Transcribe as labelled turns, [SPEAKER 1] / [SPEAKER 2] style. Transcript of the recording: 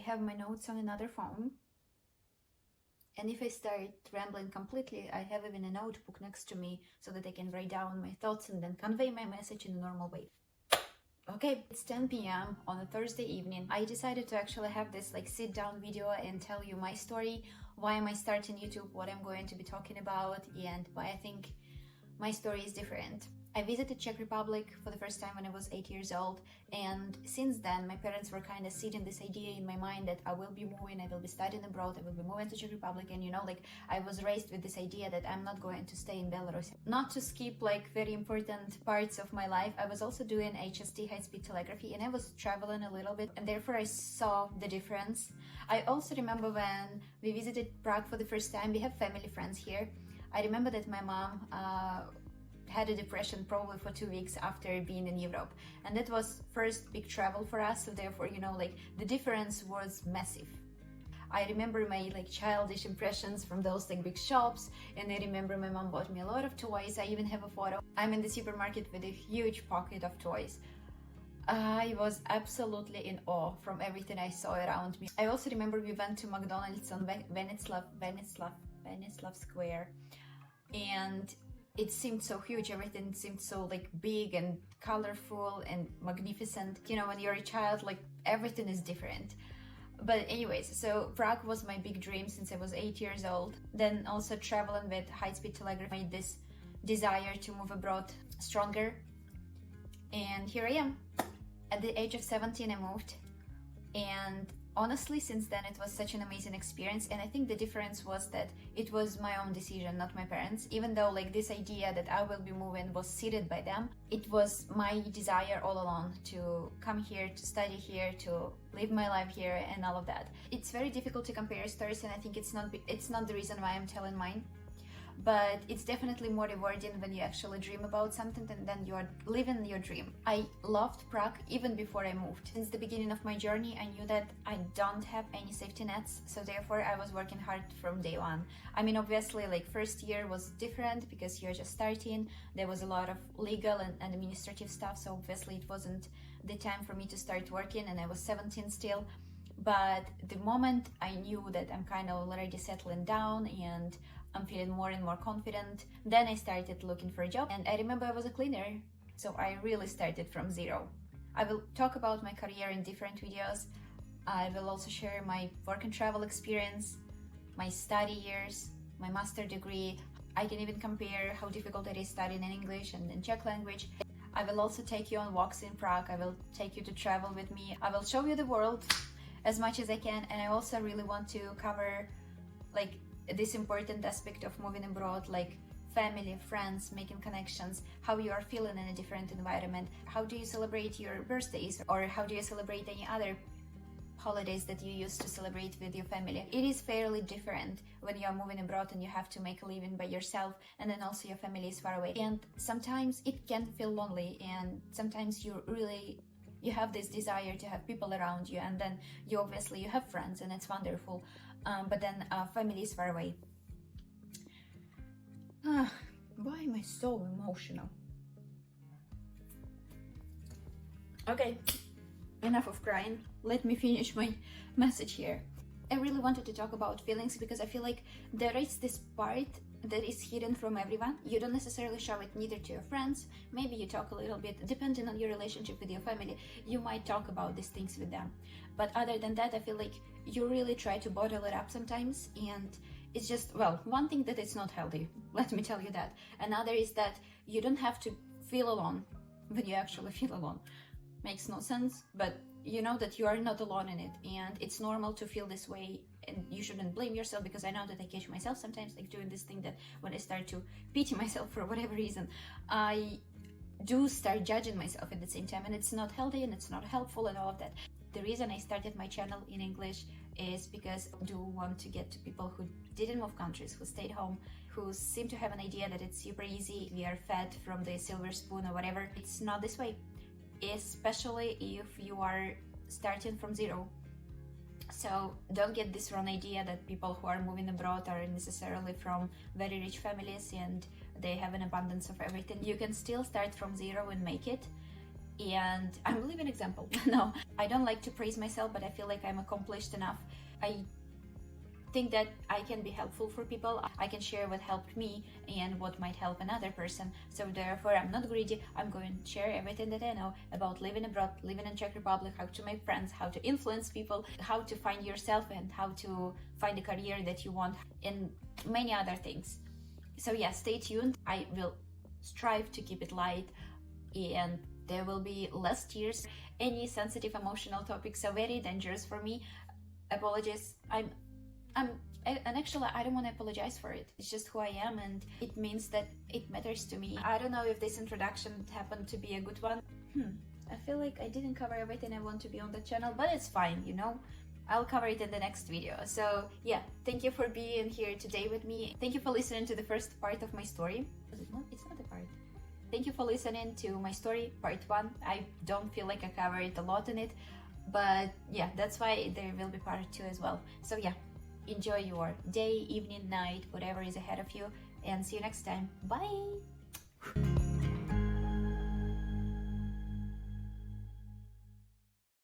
[SPEAKER 1] have my notes on another phone. And if I start rambling completely, I have even a notebook next to me so that I can write down my thoughts and then convey my message in a normal way. Okay, it's 10 p.m. on a Thursday evening. I decided to actually have this like sit down video and tell you my story, why am I starting YouTube, what I'm going to be talking about, and why I think my story is different. I visited Czech Republic for the first time when I was 8 years old, and since then my parents were kind of seeding this idea in my mind that I will be moving, I will be studying abroad, I will be moving to Czech Republic, and I was raised with this idea that I'm not going to stay in Belarus. Not to skip like very important parts of my life, I was also doing HST, high-speed telegraphy, and I was traveling a little bit, and therefore I saw the difference. I also remember when we visited Prague for the first time, we have family friends here. I remember that my mom had a depression probably for 2 weeks after being in Europe, and that was first big travel for us, so therefore the difference was massive. I remember my childish impressions from those big shops, and I remember my mom bought me a lot of toys. I even have a photo. I'm in the supermarket with a huge pocket of toys. I was absolutely in awe from everything I saw around me. I also remember we went to McDonald's on Venislav Square, and it seemed so huge, everything seemed so big and colorful and magnificent. When you're a child, everything is different. But anyways, so Prague was my big dream since I was 8 years old. Then also traveling with high-speed telegraphy made this desire to move abroad stronger. And here I am. At the age of 17 I moved, and honestly, since then it was such an amazing experience, and I think the difference was that it was my own decision, not my parents. Even though this idea that I will be moving was seeded by them, it was my desire all along to come here, to study here, to live my life here, and all of that. It's very difficult to compare stories, and I think it's not the reason why I'm telling mine. But it's definitely more rewarding when you actually dream about something and then you are living your dream. I loved Prague even before I moved. Since the beginning of my journey, I knew that I don't have any safety nets, so therefore I was working hard from day one. I mean, obviously, first year was different because you're just starting. There was a lot of legal and administrative stuff, so obviously it wasn't the time for me to start working, and I was 17 still. But the moment I knew that I'm kind of already settling down and I'm feeling more and more confident, then I started looking for a job, and I remember I was a cleaner, so I really started from zero. I will talk about my career in different videos. I will also share my work and travel experience, my study years, my master degree. I can even compare how difficult it is studying in English and in Czech language. I will also take you on walks in Prague. I will take you to travel with me. I will show you the world as much as I can, and I also really want to cover this important aspect of moving abroad, family, friends, making connections, how you are feeling in a different environment, how do you celebrate your birthdays, or how do you celebrate any other holidays that you used to celebrate with your family. It is fairly different when you are moving abroad and you have to make a living by yourself, and then also your family is far away. And sometimes it can feel lonely, and sometimes you have this desire to have people around you, and then you have friends, and it's wonderful. But then family is far away. Why am I so emotional? Okay, enough of crying. Let me finish my message here. I really wanted to talk about feelings because I feel like there is this part that is hidden from everyone. You don't necessarily show it neither to your friends. Maybe you talk a little bit, depending on your relationship with your family, you might talk about these things with them. But other than that, I feel like you really try to bottle it up sometimes, and it's just, well, one thing that it's not healthy, let me tell you that. Another is that you don't have to feel alone when you actually feel alone. Makes no sense, but you know that you are not alone in it, and it's normal to feel this way, and you shouldn't blame yourself, because I know that I catch myself sometimes doing this thing that when I start to pity myself for whatever reason, I do start judging myself at the same time, and it's not healthy and it's not helpful and all of that. The reason I started my channel in English is because I do want to get to people who didn't move countries, who stayed home, who seem to have an idea that it's super easy, we are fed from the silver spoon or whatever. It's not this way, especially if you are starting from zero. So don't get this wrong idea that people who are moving abroad are necessarily from very rich families and they have an abundance of everything. You can still start from zero and make it. and I'm a living example. No, I don't like to praise myself, but I feel like I'm accomplished enough. I think that I can be helpful for people. I can share what helped me and what might help another person. So therefore, I'm not greedy. I'm going to share everything that I know about living abroad, living in Czech Republic, how to make friends, how to influence people, how to find yourself, and how to find a career that you want, and many other things. So yeah, stay tuned. I will strive to keep it light, and there will be less tears. Any sensitive emotional topics are very dangerous for me. Apologies. And actually, I don't want to apologize for it. It's just who I am, and it means that it matters to me. I don't know if this introduction happened to be a good one. I feel like I didn't cover everything I want to be on the channel, but it's fine, you know? I'll cover it in the next video. So yeah, thank you for being here today with me. Thank you for listening to the first part of my story. It's not a part. Thank you for listening to my story, part 1. I don't feel like I covered a lot in it, but yeah, that's why there will be part 2 as well. So yeah, enjoy your day, evening, night, whatever is ahead of you, and see you next time. Bye!